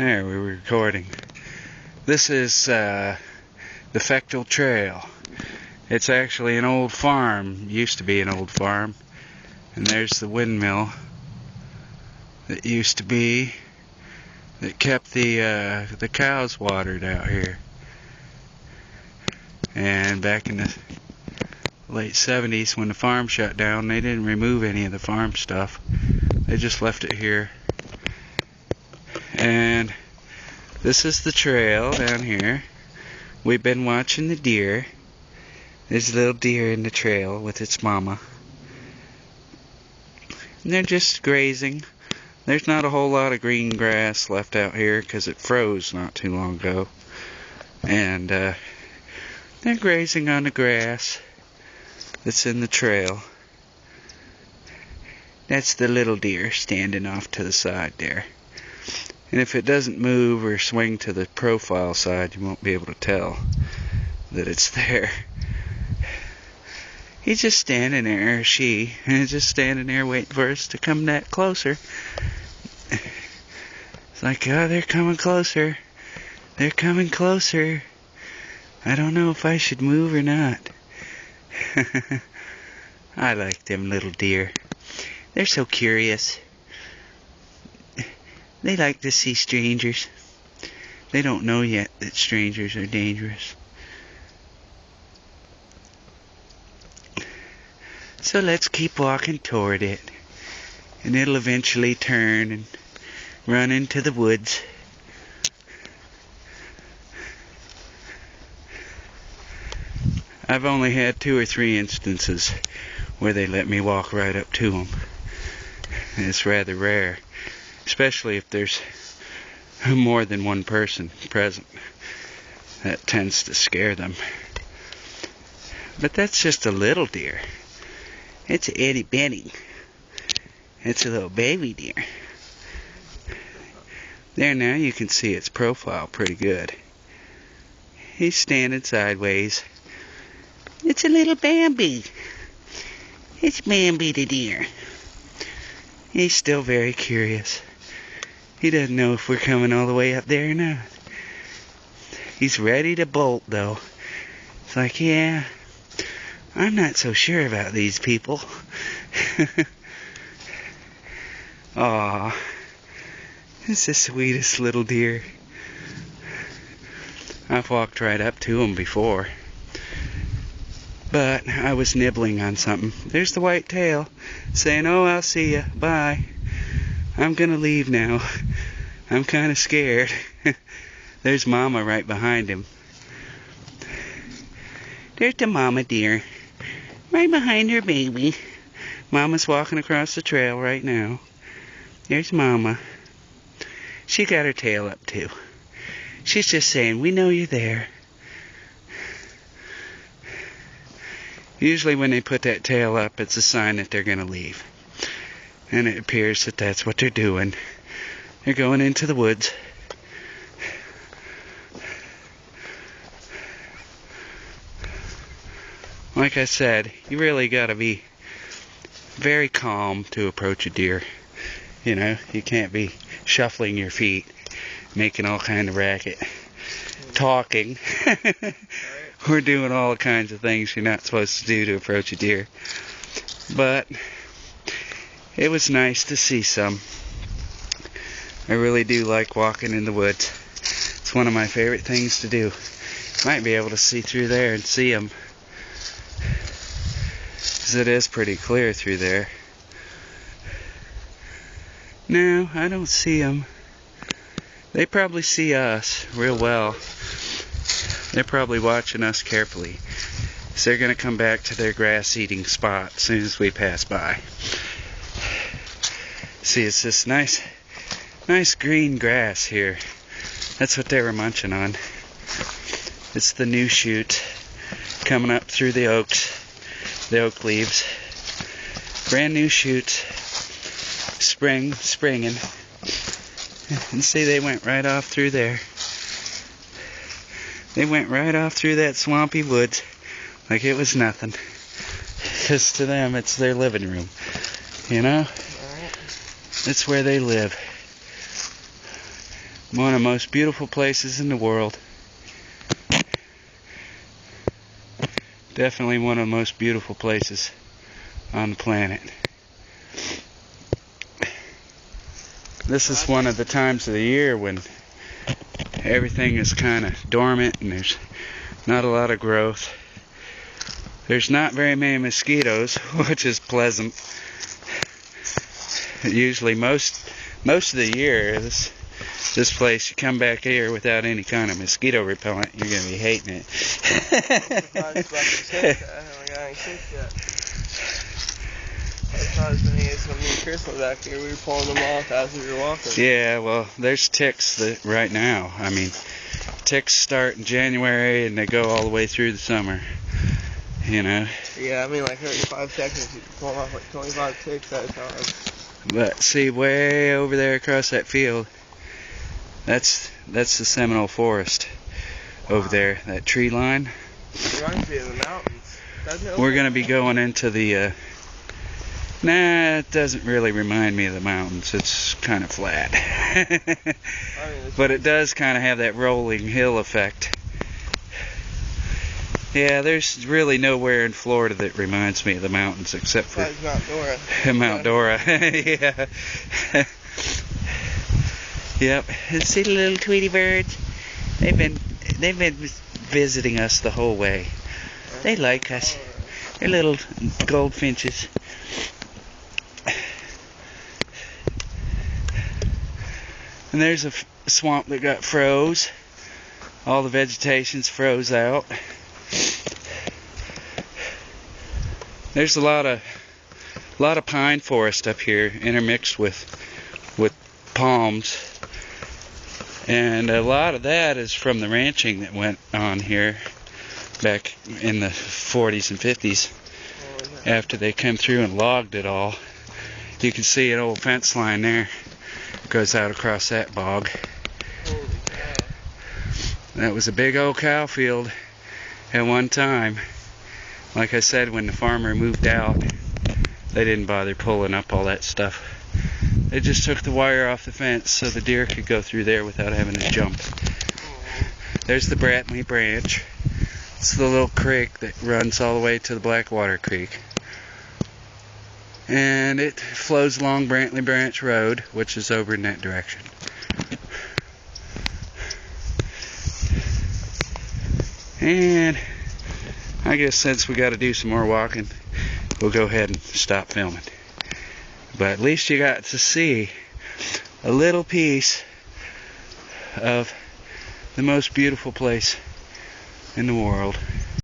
There, we were recording. This is the Fechtel Trail. It's actually an old farm. Used to be an old farm. And there's the windmill that used to be, that kept the cows watered out here. And back in the late 70s, when the farm shut down, they didn't remove any of the farm stuff. They just left it here. And this is the trail down here. We've been watching the deer. There's a little deer in the trail with its mama. And they're just grazing. There's not a whole lot of green grass left out here because it froze not too long ago. And they're grazing on the grass that's in the trail. That's the little deer standing off to the side there. And if it doesn't move or swing to the profile side, you won't be able to tell that it's there. He's just standing there, or she, and just standing there waiting for us to come that closer. It's like, oh, they're coming closer. They're coming closer. I don't know if I should move or not. I like them little deer. They're so curious. They like to see strangers. They don't know yet that strangers are dangerous. So let's keep walking toward it. And it'll eventually turn and run into the woods. I've only had 2 or 3 instances where they let me walk right up to them. And it's rather rare. Especially if there's more than one person present. That tends to scare them. But that's just a little deer. It's an itty bitty. It's a little baby deer. There, now you can see its profile pretty good. He's standing sideways. It's a little Bambi. It's Bambi the deer. He's still very curious. He doesn't know if we're coming all the way up there or not. He's ready to bolt, though. It's like, yeah, I'm not so sure about these people. Aw, it's the sweetest little deer. I've walked right up to him before. But I was nibbling on something. There's the white tail saying, oh, I'll see ya. Bye. I'm gonna leave now. I'm kind of scared. There's Mama right behind him. There's the mama deer. Right behind her baby. Mama's walking across the trail right now. There's Mama. She got her tail up too. She's just saying, we know you're there. Usually when they put that tail up, it's a sign that they're gonna leave. And it appears that that's what they're doing. They're going into the woods. Like I said, you really gotta be very calm to approach a deer. You know, you can't be shuffling your feet, making all kind of racket, talking, or doing all kinds of things you're not supposed to do to approach a deer. But it was nice to see some. I really do like walking in the woods. It's one of my favorite things to do. Might be able to see through there and see them. Because it is pretty clear through there. No, I don't see them. They probably see us real well. They're probably watching us carefully. So they're going to come back to their grass-eating spot as soon as we pass by. See, it's this nice green grass here. That's what they were munching on. It's the new shoot coming up through the oak leaves. Brand new shoots. Springing. And see, they went right off through there. They went right off through that swampy woods like it was nothing. Because to them, it's their living room. You know? It's where they live. One of the most beautiful places in the world. Definitely one of the most beautiful places on the planet. This is one of the times of the year when everything is kind of dormant and there's not a lot of growth. There's not very many mosquitoes, which is pleasant. Usually most of the year, this place, you come back here without any kind of mosquito repellent, you're going to be hating it. Back here, we were pulling them off as we were walking. Yeah, well, there's ticks right now. I mean, ticks start in January and they go all the way through the summer. You know? Yeah, I mean, like every 5 seconds you can pull off like 25 ticks at a time. But see, way over there across that field, that's the Seminole Forest over there, that tree line. It reminds me of the mountains. We're going to be going into the, nah, it doesn't really remind me of the mountains. It's kind of flat. But it does kind of have that rolling hill effect. Yeah, there's really nowhere in Florida that reminds me of the mountains except for Mount Dora. Mount Dora. Yeah. Yep. And see the little Tweety birds? They've been visiting us the whole way. They like us. They're little goldfinches. And there's a swamp that got froze. All the vegetation's froze out. There's a lot of pine forest up here intermixed with palms, and a lot of that is from the ranching that went on here back in the 40s and 50s after they came through and logged it all. You can see an old fence line there goes out across that bog. That was a big old cow field at one time. Like I said, when the farmer moved out, they didn't bother pulling up all that stuff. They just took the wire off the fence so the deer could go through there without having to jump. There's the Brantley Branch. It's the little creek that runs all the way to the Blackwater Creek. And it flows along Brantley Branch Road, which is over in that direction. And I guess since we got to do some more walking, we'll go ahead and stop filming. But at least you got to see a little piece of the most beautiful place in the world.